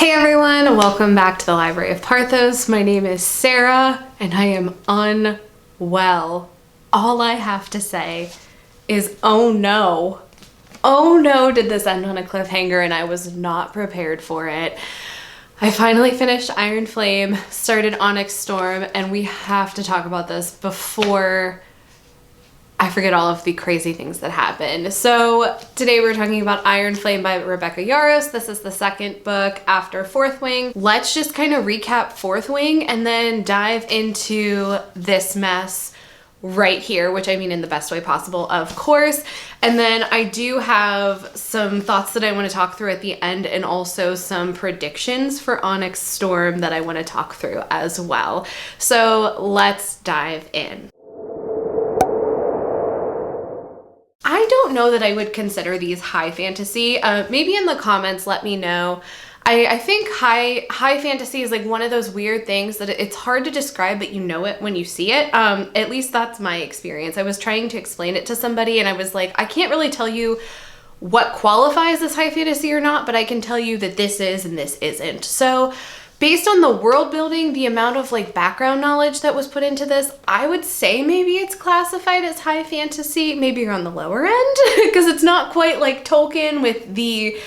Hey everyone, welcome back to the Library of Parthos. My name is Sarah and I am unwell. All I have to say is, oh no. Oh no, did this end on a cliffhanger and I was not prepared for it. I finally finished Iron Flame, started Onyx Storm, and we have to talk about this before I forget all of the crazy things that happened. So today we're talking about Iron Flame by Rebecca Yarros. This is the second book after Fourth Wing. Let's just kind of recap Fourth Wing and then dive into this mess right here, which I mean in the best way possible, of course. And then I do have some thoughts that I want to talk through at the end, and also some predictions for Onyx Storm that I want to talk through as well. So let's dive in. I don't know that I would consider these high fantasy. Maybe in the comments let me know. I think high fantasy is like one of those weird things that it's hard to describe, but you know it when you see it. At least that's my experience. I was trying to explain it to somebody and I was like, I can't really tell you what qualifies as high fantasy or not, but I can tell you that this is and this isn't. So based on the world building, the amount of like background knowledge that was put into this, I would say maybe it's classified as high fantasy. Maybe you're on the lower end because it's not quite like Tolkien with the,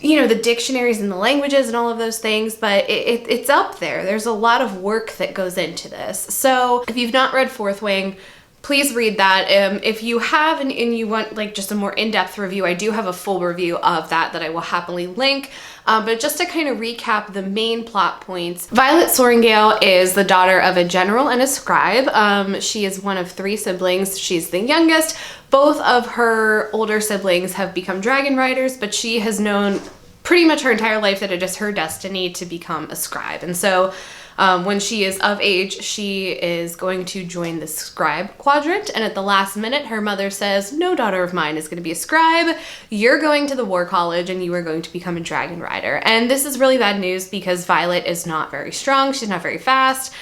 you know, the dictionaries and the languages and all of those things, but it's up there. There's a lot of work that goes into this. So if you've not read Fourth Wing, please read that. If you have and you want like just a more in-depth review, I do have a full review of that I will happily link. But just to kind of recap the main plot points, Violet Sorrengail is the daughter of a general and a scribe. She is one of 3 siblings. She's the youngest. Both of her older siblings have become dragon riders, but she has known pretty much her entire life that it is her destiny to become a scribe. And so when she is of age, she is going to join the scribe quadrant, and at the last minute her mother says, no daughter of mine is going to be a scribe. You're going to the war college and you are going to become a dragon rider. And this is really bad news because Violet is not very strong. She's not very fast.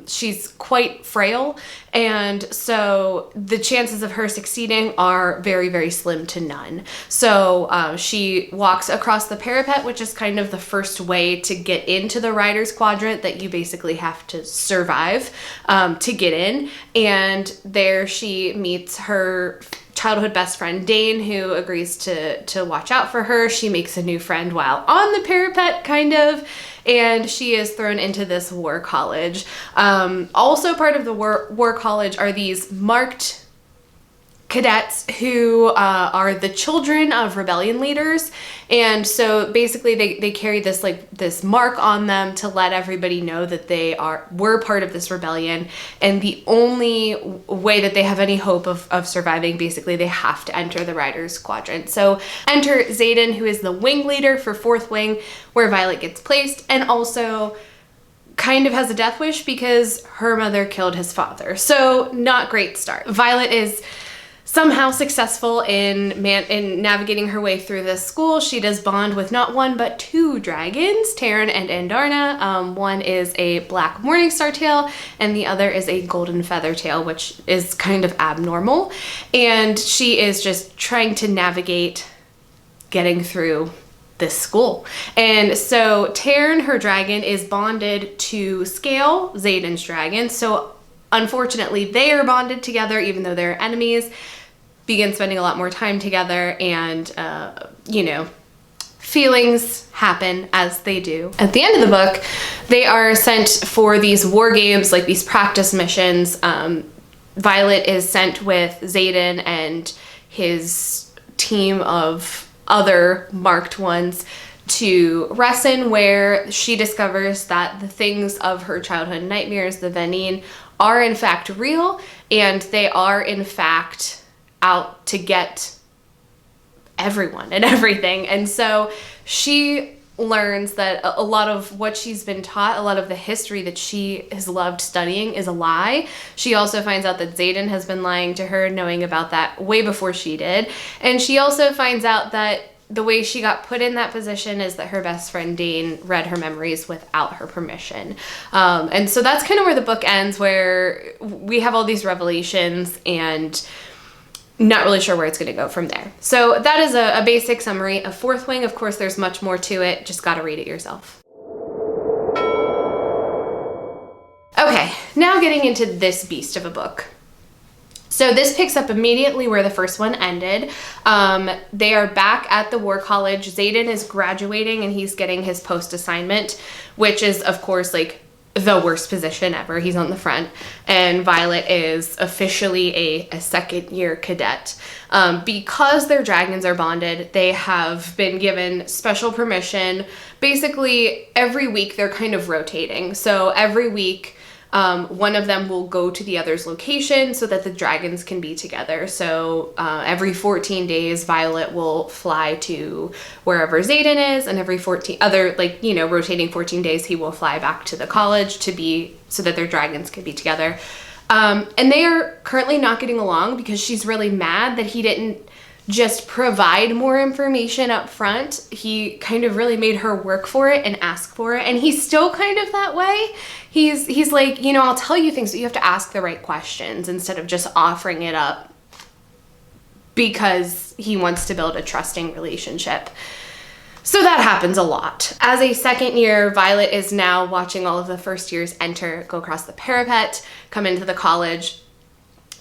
She's quite frail, and so the chances of her succeeding are very, very slim to none. So she walks across the parapet, which is kind of the first way to get into the Riders Quadrant that you basically have to survive to get in, and there she meets her childhood best friend Dane, who agrees to watch out for her. She makes a new friend while on the parapet, kind of, and she is thrown into this war college. Also part of the war college are these marked cadets who are the children of rebellion leaders, and so basically they carry this mark on them to let everybody know that they were part of this rebellion, and the only way that they have any hope of surviving, basically they have to enter the Riders Quadrant. So enter Xaden, who is the wing leader for Fourth Wing, where Violet gets placed, and also kind of has a death wish because her mother killed his father. So not great start. Violet is somehow successful in navigating her way through this school. She does bond with not one but 2 dragons, Taryn and Andarna. One is a black morningstar tail and the other is a golden feather tail, which is kind of abnormal. And she is just trying to navigate getting through this school. And so Taryn, her dragon, is bonded to Scale, Xaden's dragon. So unfortunately they are bonded together even though they're enemies. Begin spending a lot more time together, and you know, feelings happen as they do. At the end of the book, they are sent for these war games, like these practice missions. Violet is sent with Xaden and his team of other marked ones to Resin, where she discovers that the things of her childhood nightmares, the Veneen, are in fact real, and they are in fact out to get everyone and everything. And so she learns that a lot of what she's been taught, a lot of the history that she has loved studying, is a lie. She also finds out that Xaden has been lying to her, knowing about that way before she did. And she also finds out that the way she got put in that position is that her best friend Dane read her memories without her permission. And so that's kind of where the book ends, where we have all these revelations, and not really sure where it's going to go from there. So that is a basic summary of Fourth Wing. Of course, there's much more to it. Just got to read it yourself. Okay, now getting into this beast of a book. So this picks up immediately where the first one ended. They are back at the War College. Xaden is graduating and he's getting his post assignment, which is, of course, like the worst position ever. He's on the front. And Violet is officially a second year cadet. Because their dragons are bonded, they have been given special permission. Basically, every week they're kind of rotating. So every week, one of them will go to the other's location so that the dragons can be together. So every 14 days, Violet will fly to wherever Xaden is, and every rotating 14 days, he will fly back to the college so that their dragons can be together. And they are currently not getting along because she's really mad that he didn't just provide more information up front. He kind of really made her work for it and ask for it. And he's still kind of that way. He's like, I'll tell you things, but you have to ask the right questions instead of just offering it up because he wants to build a trusting relationship. So that happens a lot. As a second year, Violet is now watching all of the first years go across the parapet, come into the college.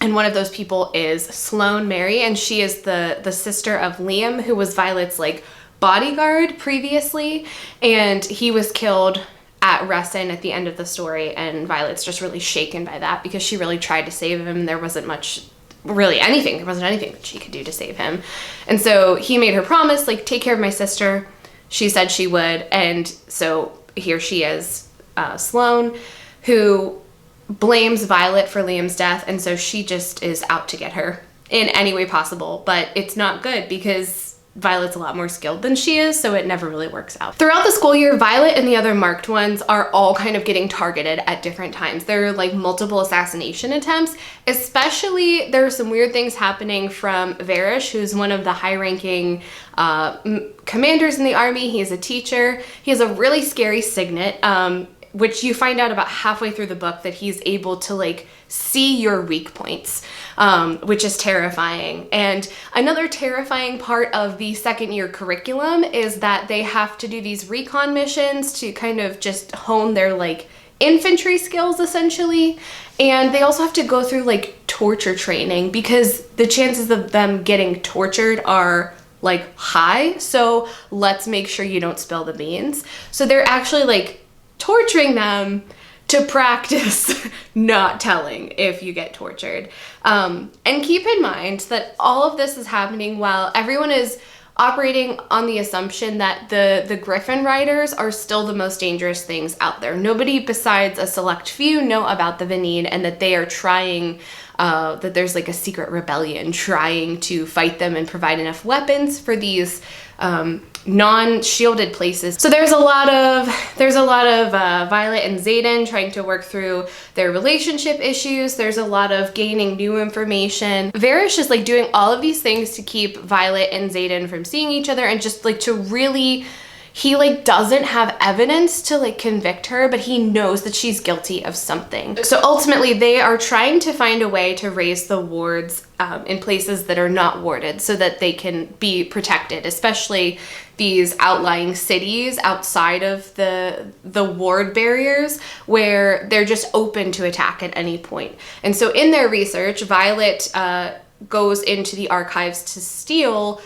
And one of those people is Sloane Mary, and she is the sister of Liam, who was Violet's bodyguard previously, and he was killed at Ressin at the end of the story, and Violet's just really shaken by that because she really tried to save him. There wasn't anything that she could do to save him. And so he made her promise, take care of my sister. She said she would, and so here she is, Sloane, who blames Violet for Liam's death, and so she just is out to get her in any way possible. But it's not good because Violet's a lot more skilled than she is, so it never really works out. Throughout the school year, Violet and the other marked ones are all kind of getting targeted at different times. There are multiple assassination attempts, especially there are some weird things happening from Varys, who's one of the high-ranking commanders in the army. He is a teacher. He has a really scary signet, which you find out about halfway through the book, that he's able to see your weak points, which is terrifying. And another terrifying part of the second year curriculum is that they have to do these recon missions to kind of just hone their infantry skills essentially. And they also have to go through torture training because the chances of them getting tortured are high. So let's make sure you don't spill the beans. So they're actually torturing them to practice not telling if you get tortured. And keep in mind that all of this is happening while everyone is operating on the assumption that the Griffin Riders are still the most dangerous things out there. Nobody besides a select few know about the Vanine, and that they are trying, that there's a secret rebellion trying to fight them and provide enough weapons for these non-shielded places. So there's a lot of Violet and Xaden trying to work through their relationship issues. There's a lot of gaining new information. Varys is doing all of these things to keep Violet and Xaden from seeing each other, and just to really, he doesn't have evidence to convict her, but he knows that she's guilty of something. So ultimately they are trying to find a way to raise the wards in places that are not warded so that they can be protected, especially these outlying cities outside of the ward barriers where they're just open to attack at any point. And so in their research, Violet goes into the archives to steal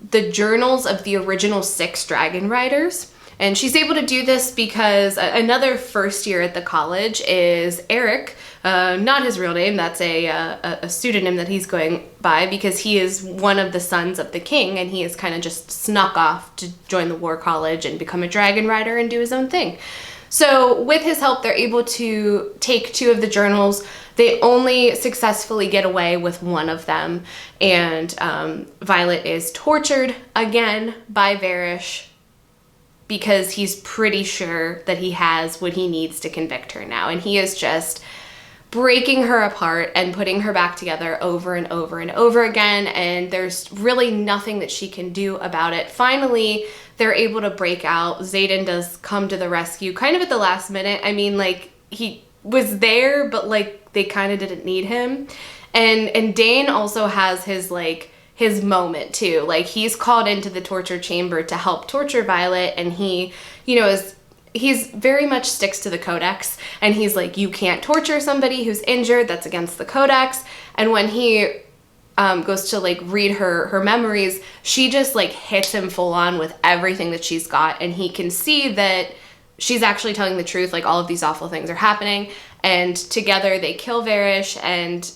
the journals of the original 6 dragon riders. And she's able to do this because another first year at the college is Eric, not his real name, that's a pseudonym that he's going by because he is one of the sons of the king, and he has kind of just snuck off to join the War College and become a dragon rider and do his own thing. So with his help, they're able to take 2 of the journals. They only successfully get away with one of them, and Violet is tortured again by Varys because he's pretty sure that he has what he needs to convict her now, and he is just breaking her apart and putting her back together over and over and over again, and there's really nothing that she can do about it. Finally, they're able to break out. Xaden does come to the rescue kind of at the last minute. I mean, he was there, but they kind of didn't need him. And Dane also has his moment too. Like, he's called into the torture chamber to help torture Violet, and he, he's very much sticks to the codex, and he's like, you can't torture somebody who's injured, that's against the codex. And when he goes to like read her memories, she just like hits him full on with everything that she's got, and he can see that she's actually telling the truth, like all of these awful things are happening. And together they kill Varish, and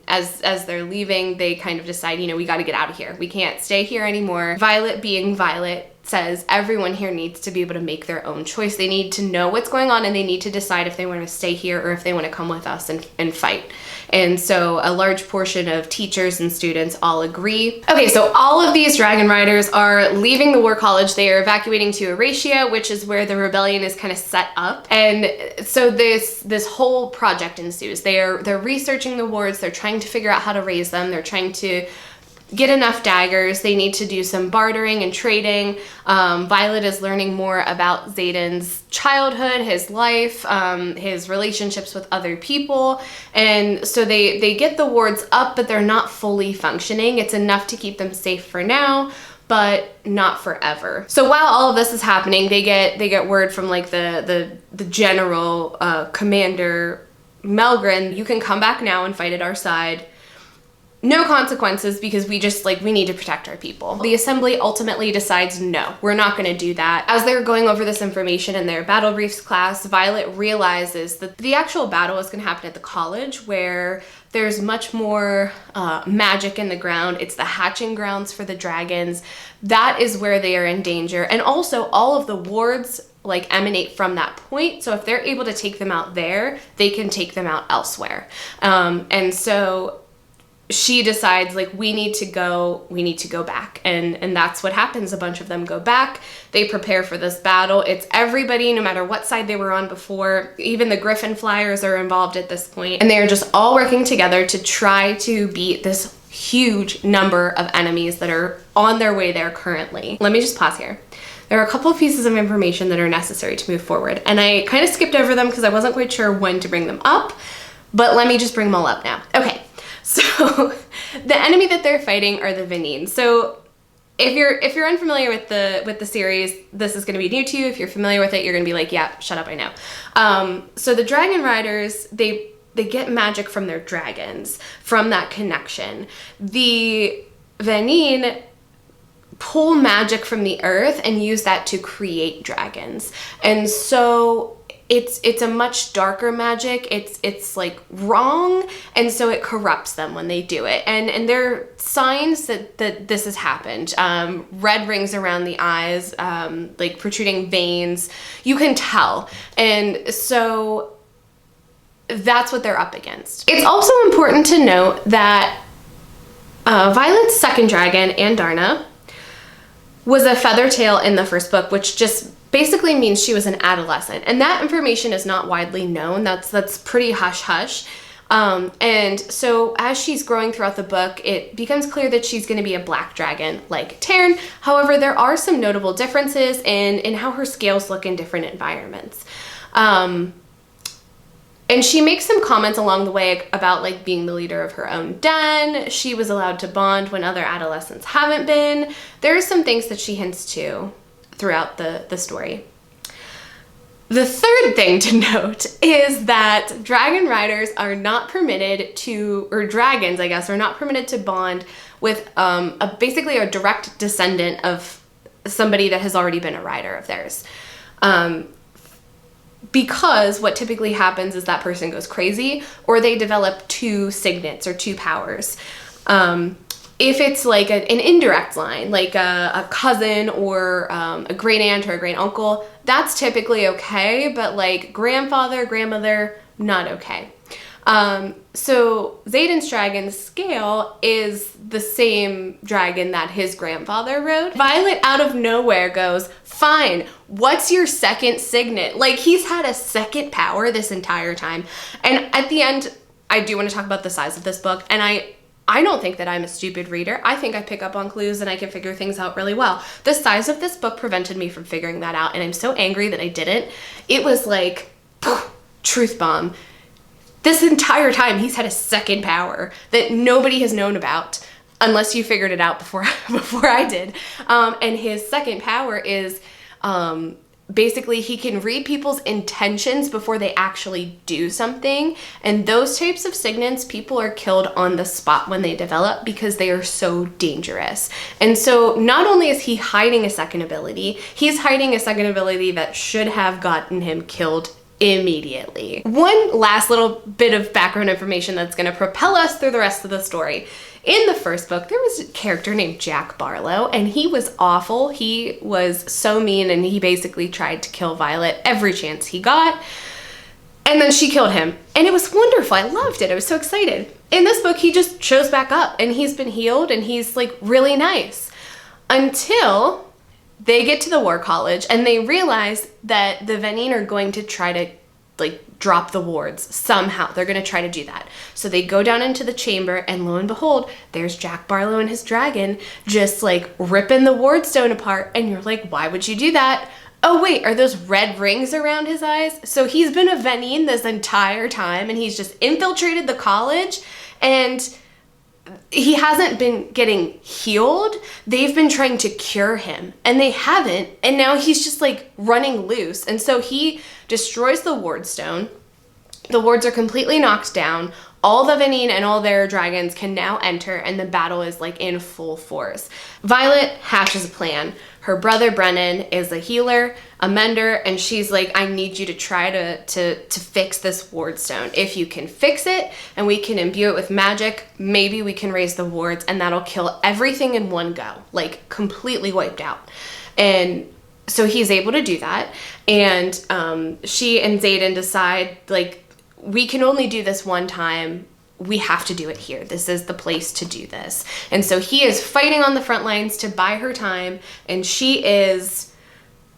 as they're leaving, they kind of decide, we got to get out of here. We can't stay here anymore. Violet, being Violet, says everyone here needs to be able to make their own choice. They need to know what's going on, and they need to decide if they want to stay here or if they want to come with us and fight. And so a large portion of teachers and students all agree. Okay, so all of these dragon riders are leaving the War College. They are evacuating to Erasia, which is where the rebellion is kind of set up. And so this whole project ensues. They're researching the wards. They're trying to figure out how to raise them. They're trying to get enough daggers. They need to do some bartering and trading. Violet is learning more about Xaden's childhood, his life, his relationships with other people. And so they get the wards up, but they're not fully functioning. It's enough to keep them safe for now, but not forever. So while all of this is happening, they get word from like the general commander Melgren, you can come back now and fight at our side. No consequences, because we need to protect our people. The assembly ultimately decides, no, we're not going to do that. As they're going over this information in their battle briefs class, Violet realizes that the actual battle is going to happen at the college, where there's much more magic in the ground. It's the hatching grounds for the dragons. That is where they are in danger. And also all of the wards like emanate from that point. So if they're able to take them out there, they can take them out elsewhere. And so she decides, like, we need to go back. And that's what happens. A bunch of them go back. They prepare for this battle. It's everybody, no matter what side they were on before. Even the Griffin Flyers are involved at this point. And they are just all working together to try to beat this huge number of enemies that are on their way there currently. Let me just pause here. There are a couple of pieces of information that are necessary to move forward. And I kind of skipped over them because I wasn't quite sure when to bring them up. But let me just bring them all up now. Okay. So the enemy that they're fighting are the Vanine. So if you're unfamiliar with the series, this is going to be new to you. If you're familiar with it, you're going to be like, yeah, shut up, I know. So the Dragon Riders, they get magic from their dragons, from that connection. The Vanine pull magic from the earth and use that to create dragons. And so it's a much darker magic. It's like wrong, and so it corrupts them when they do it. And there are signs that this has happened. Red rings around the eyes, like protruding veins. You can tell. And so that's what they're up against. It's also important to note that Violet's second dragon, Andarna, was a feathertail in the first book, which just basically means she was an adolescent. And that information is not widely known. That's pretty hush-hush. And so as she's growing throughout the book, it becomes clear that she's going to be a black dragon like Taryn. However, there are some notable differences in how her scales look in different environments. And she makes some comments along the way about like being the leader of her own den. She was allowed to bond when other adolescents haven't been. There are some things that she hints to throughout the story. The third thing to note is that dragon riders are not permitted to, or dragons, I guess, are not permitted to bond with basically a direct descendant of somebody that has already been a rider of theirs. Because what typically happens is that person goes crazy, or they develop two signets or two powers. If it's like an indirect line, like a cousin or a great aunt or a great uncle, that's typically okay, but like grandfather, grandmother, not okay. So Xaden's dragon's scale is the same dragon that his grandfather rode. Violet out of nowhere goes, fine, what's your second signet? Like, he's had a second power this entire time. And at the end, I do want to talk about the size of this book, and I don't think that I'm a stupid reader. I think I pick up on clues and I can figure things out really well. The size of this book prevented me from figuring that out, and I'm so angry that I didn't. It was like, truth bomb. this entire time he's had a second power that nobody has known about, unless you figured it out before I did. And his second power is basically he can read people's intentions before they actually do something. And those types of signets, people are killed on the spot when they develop because they are so dangerous. And so not only is he hiding a second ability, he's hiding a second ability that should have gotten him killed immediately. One last little bit of background information that's going to propel us through the rest of the story. In the first book, there was a character named Jack Barlow, and he was awful. He was so mean, and he basically tried to kill Violet every chance he got. And then she killed him, and it was wonderful. I loved it. I was so excited. In this book, he just shows back up, and he's been healed, and he's like really nice. Until they get to the War College, and they realize that the Veneen are going to try to like drop the wards somehow. They're going to try to do that. So they go down into the chamber, and lo and behold, there's Jack Barlow and his dragon just like ripping the ward stone apart. And you're like, why would you do that? Oh wait, are those red rings around his eyes? So he's been a Veneen this entire time, and he's just infiltrated the college, and he hasn't been getting healed. They've been trying to cure him, and they haven't. And now he's just like running loose. And so he destroys the ward stone. The wards are completely knocked down. All the Veneen and all their dragons can now enter, and the battle is like in full force. Violet hatches a plan. Her brother Brennan is a healer, a mender, and she's like, I need you to try to fix this ward stone. If you can fix it and we can imbue it with magic, maybe we can raise the wards, and that'll kill everything in one go, like completely wiped out. And so he's able to do that. And she and Xaden decide, like, we can only do this one time. We have to do it here. This is the place to do this. And so he is fighting on the front lines to buy her time, and she is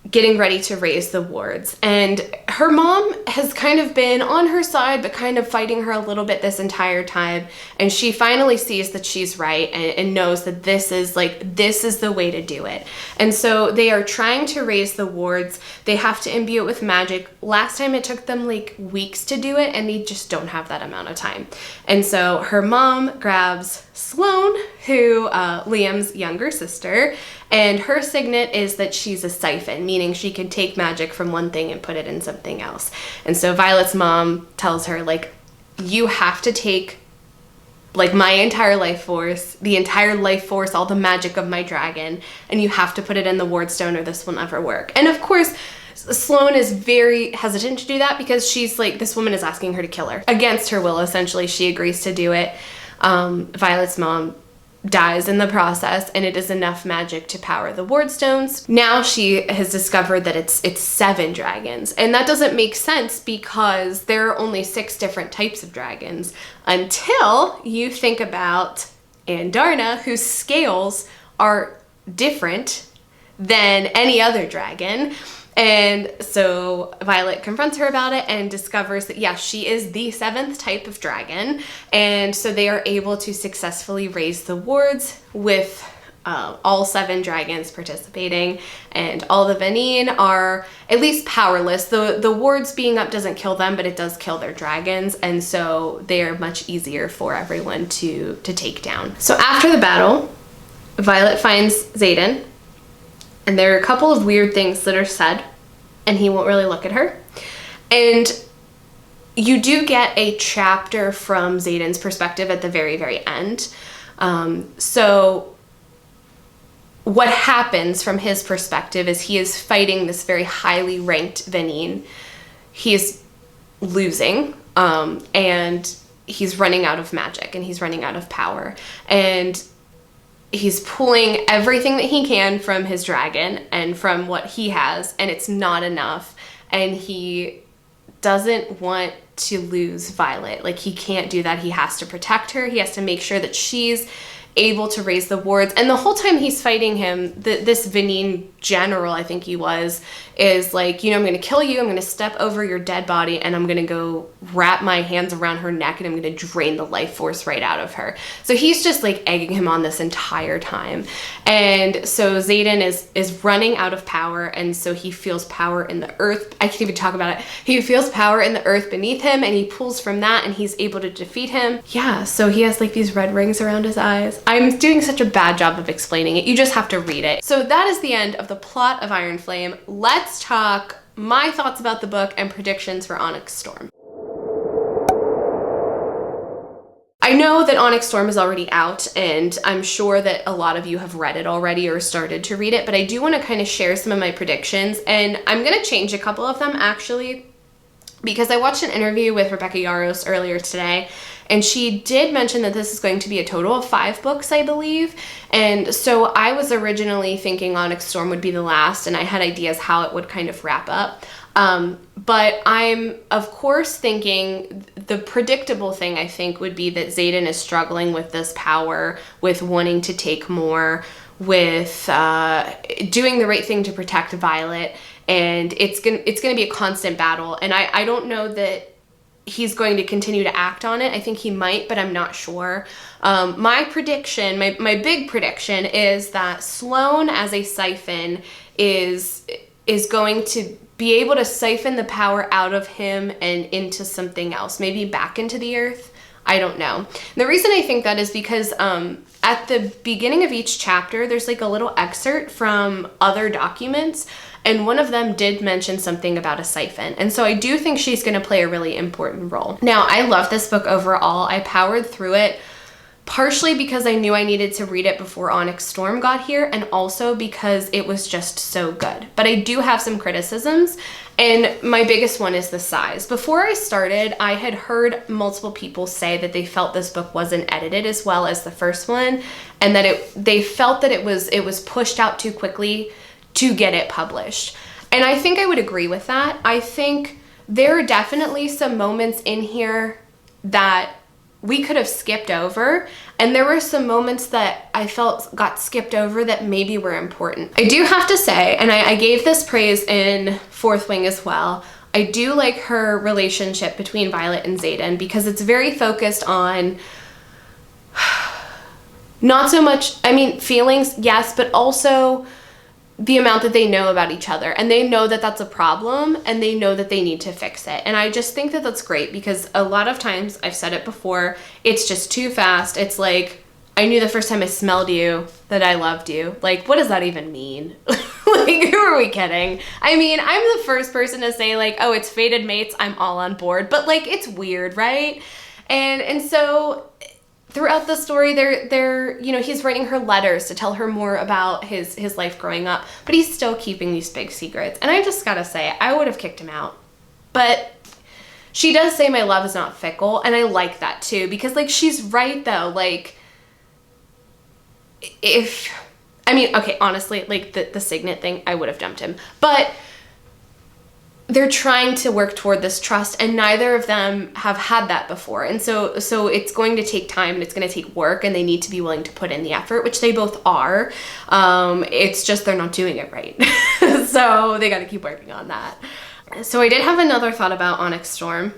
getting ready to raise the wards. And her mom has kind of been on her side, but kind of fighting her a little bit this entire time. And she finally sees that she's right, and knows that this is the way to do it. And so they are trying to raise the wards. They have to imbue it with magic. Last time it took them like weeks to do it, and they just don't have that amount of time. And so her mom grabs Sloane, who Liam's younger sister, and her signet is that she's a siphon, meaning she can take magic from one thing and put it in something else. And so Violet's mom tells her, like, you have to take like my entire life force, the entire life force, all the magic of my dragon, and you have to put it in the ward stone or this will never work. And of course, Sloane is very hesitant to do that because she's like, this woman is asking her to kill her. Against her will, essentially, she agrees to do it. Violet's mom dies in the process, and it is enough magic to power the ward stones. Now she has discovered that it's 7 dragons, and that doesn't make sense because there are only 6 different types of dragons until you think about Andarna, whose scales are different than any other dragon. And so Violet confronts her about it and discovers that, yes, she is the 7th type of dragon. And so they are able to successfully raise the wards with all 7 dragons participating. And all the Veneen are at least powerless. The wards being up doesn't kill them, but it does kill their dragons. And so they are much easier for everyone to take down. So after the battle, Violet finds Xaden. And there are a couple of weird things that are said, and he won't really look at her. And you do get a chapter from Xaden's perspective at the very, very end. So what happens from his perspective is he is fighting this very highly ranked Veneen. He is losing, and he's running out of magic, and he's running out of power. And he's pulling everything that he can from his dragon and from what he has, and it's not enough. And he doesn't want to lose Violet. Like, he can't do that. He has to protect her. He has to make sure that she's able to raise the wards. And the whole time he's fighting him, this Veneen general, I think he was, is like, you know, I'm gonna kill you, I'm gonna step over your dead body, and I'm gonna go wrap my hands around her neck, and I'm gonna drain the life force right out of her. So he's just like egging him on this entire time. And so Xaden is running out of power, and so he feels power in the earth. I can't even talk about it. He feels power in the earth beneath him, and he pulls from that, and he's able to defeat him. Yeah, so he has like these red rings around his eyes. I'm doing such a bad job of explaining it. You just have to read it. So that is the end of the plot of Iron Flame. Let's talk my thoughts about the book and predictions for Onyx Storm. I know that Onyx Storm is already out, and I'm sure that a lot of you have read it already or started to read it, but I do want to kind of share some of my predictions, and I'm going to change a couple of them actually, because I watched an interview with Rebecca Yarros earlier today, and she did mention that this is going to be a total of 5 books, I believe. And so I was originally thinking Onyx Storm would be the last, and I had ideas how it would kind of wrap up. But I'm, of course, thinking the predictable thing, I think, would be that Xaden is struggling with this power, with wanting to take more, with doing the right thing to protect Violet. And it's gonna be a constant battle. And I don't know that he's going to continue to act on it. I think he might, but I'm not sure. My prediction, my big prediction is that Sloane as a siphon is going to be able to siphon the power out of him and into something else, maybe back into the earth. I don't know. And the reason I think that is because at the beginning of each chapter, there's like a little excerpt from other documents, and one of them did mention something about a siphon. And so I do think she's going to play a really important role. Now, I love this book overall. I powered through it partially because I knew I needed to read it before Onyx Storm got here, and also because it was just so good. But I do have some criticisms, and my biggest one is the size. Before I started, I had heard multiple people say that they felt this book wasn't edited as well as the first one, and that they felt that it was pushed out too quickly to get it published. And I think I would agree with that. I think there are definitely some moments in here that we could have skipped over, and there were some moments that I felt got skipped over that maybe were important. I do have to say, and I gave this praise in Fourth Wing as well, I do like her relationship between Violet and Xaden, because it's very focused on not so much, I mean, feelings, yes, but also the amount that they know about each other, and they know that that's a problem, and they know that they need to fix it. And I just think that that's great, because a lot of times, I've said it before, it's just too fast. It's like, I knew the first time I smelled you that I loved you. Like, what does that even mean? Like, who are we kidding? I mean, I'm the first person to say like, oh, it's fated mates, I'm all on board, but like, it's weird, right? And so throughout the story, they're you know, he's writing her letters to tell her more about his life growing up, but he's still keeping these big secrets. And I just gotta say, I would have kicked him out. But she does say my love is not fickle, and I like that too, because like, she's right though. Like, if, I mean, okay, honestly, like the Signet thing, I would have dumped him, but they're trying to work toward this trust, and neither of them have had that before. And so it's going to take time, and it's going to take work, and they need to be willing to put in the effort, which they both are. It's just they're not doing it right. So they got to keep working on that. So I did have another thought about Onyx Storm,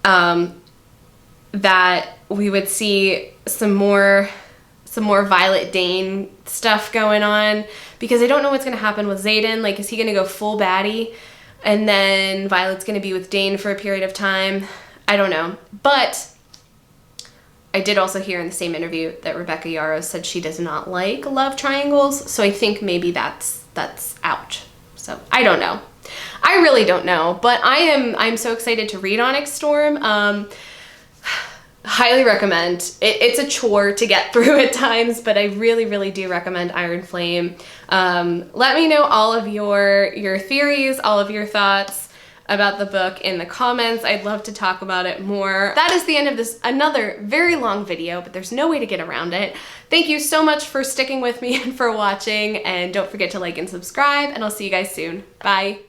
that we would see some more Violet Dane stuff going on, because I don't know what's going to happen with Xaden. Like, is he going to go full baddie, and then Violet's going to be with Dane for a period of time? I don't know. But I did also hear in the same interview that Rebecca Yarros said she does not like love triangles, so I think maybe that's out. So I don't know. I really don't know, but I'm so excited to read Onyx Storm. Highly recommend. It's a chore to get through at times, but I really, really do recommend Iron Flame. Let me know all of your theories, all of your thoughts about the book in the comments. I'd love to talk about it more. That is the end of this, another very long video, but there's no way to get around it. Thank you so much for sticking with me and for watching, and don't forget to like and subscribe, and I'll see you guys soon. Bye.